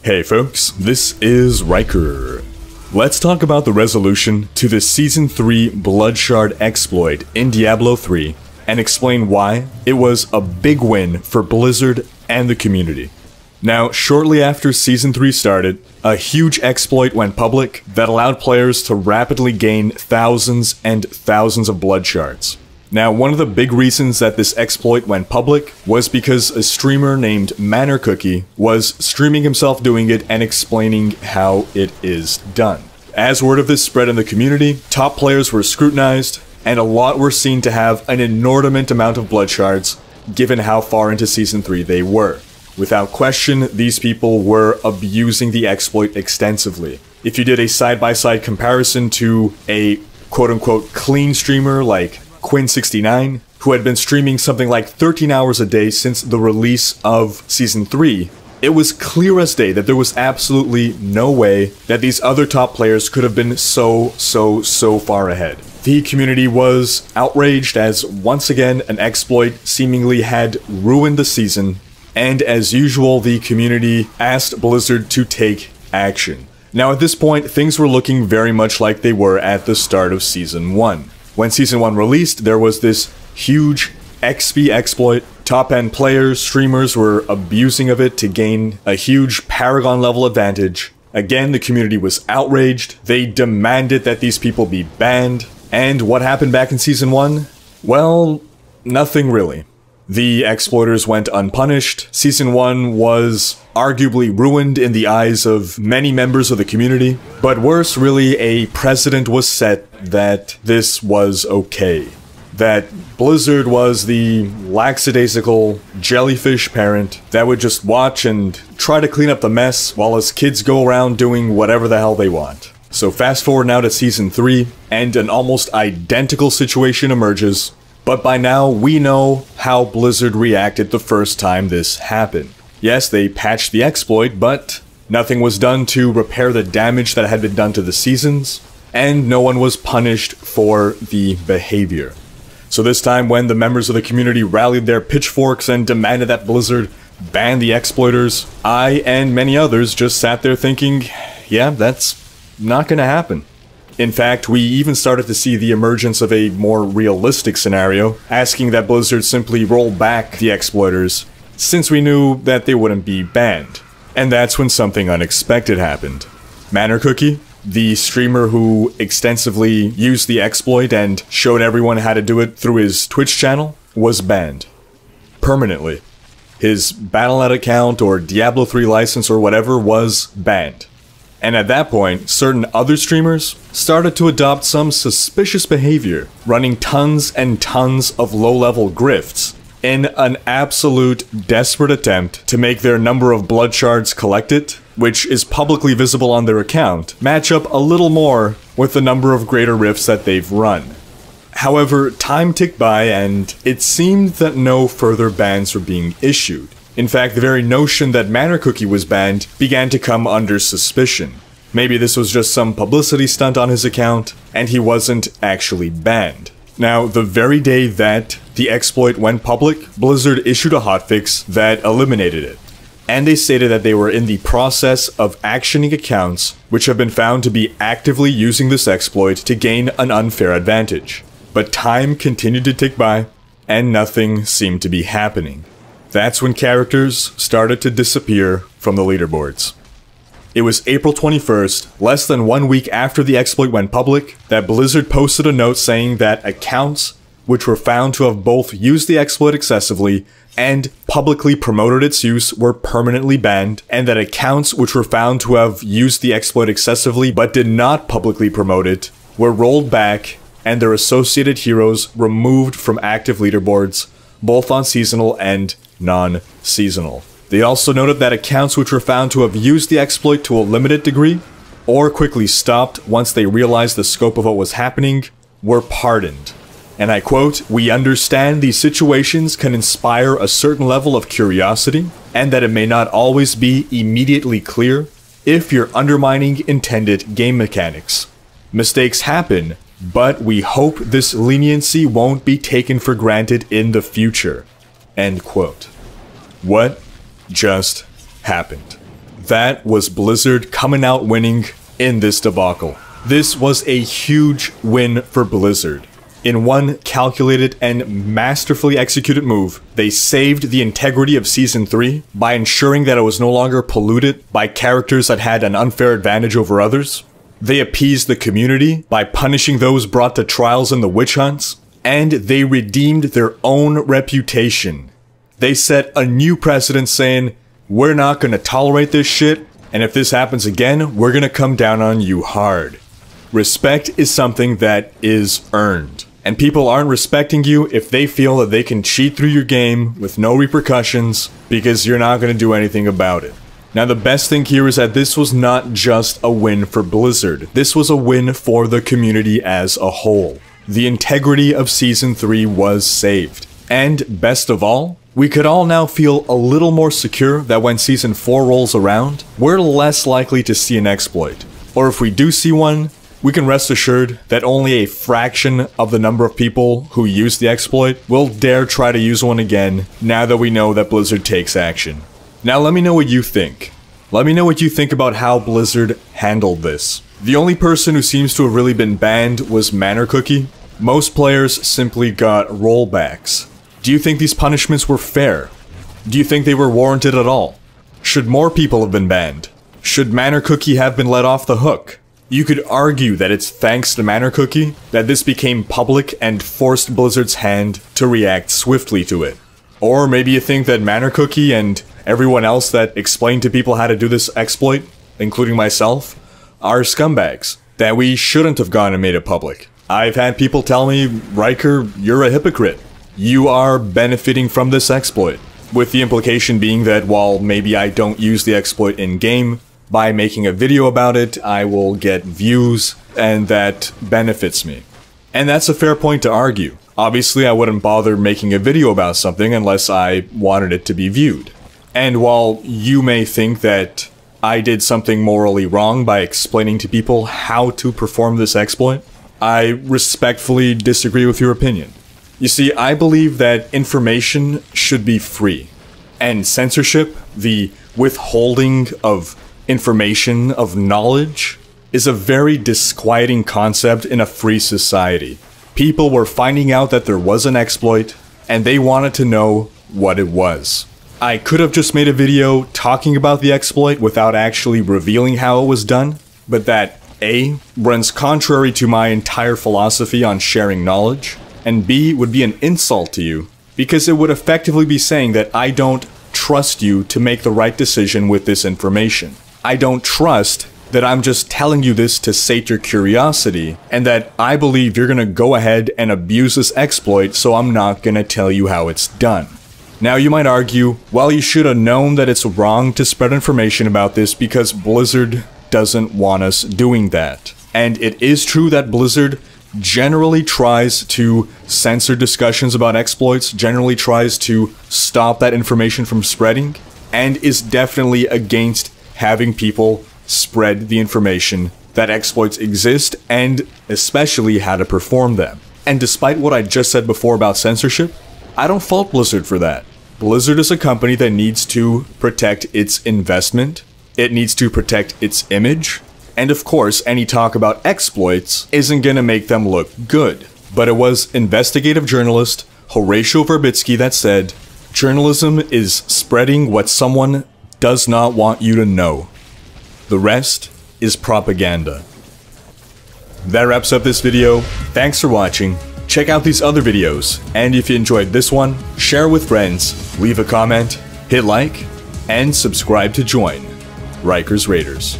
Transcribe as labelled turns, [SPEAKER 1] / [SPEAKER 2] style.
[SPEAKER 1] Hey folks, this is Riker. Let's talk about the resolution to the Season 3 Bloodshard exploit in Diablo 3 and explain why it was a big win for Blizzard and the community. Now, shortly after Season 3 started, a huge exploit went public that allowed players to rapidly gain thousands and thousands of Bloodshards. Now, one of the big reasons that this exploit went public was because a streamer named MannerCookie was streaming himself doing it and explaining how it is done. As word of this spread in the community, top players were scrutinized, and a lot were seen to have an inordinate amount of Bloodshards, given how far into Season 3 they were. Without question, these people were abusing the exploit extensively. If you did a side-by-side comparison to a quote-unquote clean streamer like Quinn69, who had been streaming something like 13 hours a day since the release of Season 3, it was clear as day that there was absolutely no way that these other top players could have been so far ahead. The community was outraged as, once again, an exploit seemingly had ruined the season, and as usual, the community asked Blizzard to take action. Now at this point, things were looking very much like they were at the start of Season 1. When Season 1 released, there was this huge XP exploit. Top-end players, streamers were abusing of it to gain a huge Paragon level advantage. Again, the community was outraged. They demanded that these people be banned. And what happened back in Season 1? Well, nothing really. The exploiters went unpunished. Season 1 was arguably ruined in the eyes of many members of the community. But worse, really, a precedent was set that this was okay. That Blizzard was the lackadaisical jellyfish parent that would just watch and try to clean up the mess while his kids go around doing whatever the hell they want. So fast forward now to Season 3, and an almost identical situation emerges. But by now, we know how Blizzard reacted the first time this happened. Yes, they patched the exploit, but nothing was done to repair the damage that had been done to the seasons, and no one was punished for the behavior. So this time, when the members of the community rallied their pitchforks and demanded that Blizzard ban the exploiters, I and many others just sat there thinking, yeah, that's not gonna happen. In fact, we even started to see the emergence of a more realistic scenario, asking that Blizzard simply roll back the exploiters, since we knew that they wouldn't be banned. And that's when something unexpected happened. MannerCookie, the streamer who extensively used the exploit and showed everyone how to do it through his Twitch channel, was banned. Permanently. His Battle.net account or Diablo 3 license or whatever was banned. And at that point, certain other streamers started to adopt some suspicious behavior, running tons and tons of low-level grifts in an absolute desperate attempt to make their number of Bloodshards collected, which is publicly visible on their account, match up a little more with the number of greater rifts that they've run. However, time ticked by and it seemed that no further bans were being issued. In fact, the very notion that MannerCookie was banned began to come under suspicion. Maybe this was just some publicity stunt on his account, and he wasn't actually banned. Now, the very day that the exploit went public, Blizzard issued a hotfix that eliminated it. And they stated that they were in the process of actioning accounts which have been found to be actively using this exploit to gain an unfair advantage. But time continued to tick by, and nothing seemed to be happening. That's when characters started to disappear from the leaderboards. It was April 21st, less than 1 week after the exploit went public, that Blizzard posted a note saying that accounts which were found to have both used the exploit excessively and publicly promoted its use were permanently banned, and that accounts which were found to have used the exploit excessively but did not publicly promote it were rolled back and their associated heroes removed from active leaderboards, both on seasonal and non-seasonal. They also noted that accounts which were found to have used the exploit to a limited degree, or quickly stopped once they realized the scope of what was happening, were pardoned. And I quote, "We understand these situations can inspire a certain level of curiosity, and that it may not always be immediately clear if you're undermining intended game mechanics. Mistakes happen, but we hope this leniency won't be taken for granted in the future." End quote. What just happened? that was Blizzard coming out winning in this debacle. This was a huge win for Blizzard. In one calculated and masterfully executed move, they saved the integrity of Season 3 by ensuring that it was no longer polluted by characters that had an unfair advantage over others. They appeased the community by punishing those brought to trials in the witch hunts, and they redeemed their own reputation. They set a new precedent saying, we're not gonna tolerate this shit, and if this happens again, we're gonna come down on you hard. Respect is something that is earned. And people aren't respecting you if they feel that they can cheat through your game with no repercussions because you're not going to do anything about it. Now the best thing here is that this was not just a win for Blizzard. This was a win for the community as a whole. The integrity of Season 3 was saved. And best of all, we could all now feel a little more secure that when Season 4 rolls around, we're less likely to see an exploit. Or if we do see one, we can rest assured that only a fraction of the number of people who use the exploit will dare try to use one again now that we know that Blizzard takes action. Now let me know what you think. Let me know what you think about how Blizzard handled this. The only person who seems to have really been banned was Manor Cookie. Most players simply got rollbacks. Do you think these punishments were fair? Do you think they were warranted at all? Should more people have been banned? Should Manor Cookie have been let off the hook? You could argue that it's thanks to Manor Cookie that this became public and forced Blizzard's hand to react swiftly to it. Or maybe you think that Manor Cookie and everyone else that explained to people how to do this exploit, including myself, are scumbags, that we shouldn't have gone and made it public. I've had people tell me, Riker, you're a hypocrite. You are benefiting from this exploit. With the implication being that while maybe I don't use the exploit in-game, by making a video about it, I will get views, and that benefits me. And that's a fair point to argue. Obviously, I wouldn't bother making a video about something unless I wanted it to be viewed. And while you may think that I did something morally wrong by explaining to people how to perform this exploit, I respectfully disagree with your opinion. You see, I believe that information should be free. And censorship, the withholding of information, of knowledge, is a very disquieting concept in a free society. People were finding out that there was an exploit, and they wanted to know what it was. I could have just made a video talking about the exploit without actually revealing how it was done, but that A, runs contrary to my entire philosophy on sharing knowledge, and B, would be an insult to you, because it would effectively be saying that I don't trust you to make the right decision with this information. I don't trust that I'm just telling you this to sate your curiosity, and that I believe you're gonna go ahead and abuse this exploit, so I'm not gonna tell you how it's done. Now you might argue, well, you should have known that it's wrong to spread information about this because Blizzard doesn't want us doing that. And it is true that Blizzard generally tries to censor discussions about exploits, generally tries to stop that information from spreading, and is definitely against having people spread the information that exploits exist and especially how to perform them. And despite what I just said before about censorship, I don't fault Blizzard for that. Blizzard is a company that needs to protect its investment, it needs to protect its image, and of course any talk about exploits isn't gonna make them look good. But it was investigative journalist Horatio Verbitsky that said, journalism is spreading what someone does not want you to know. The rest is propaganda. That wraps up this video. Thanks for watching. Check out these other videos, and if you enjoyed this one, share with friends, leave a comment, hit like, and subscribe to join Riker's Raiders.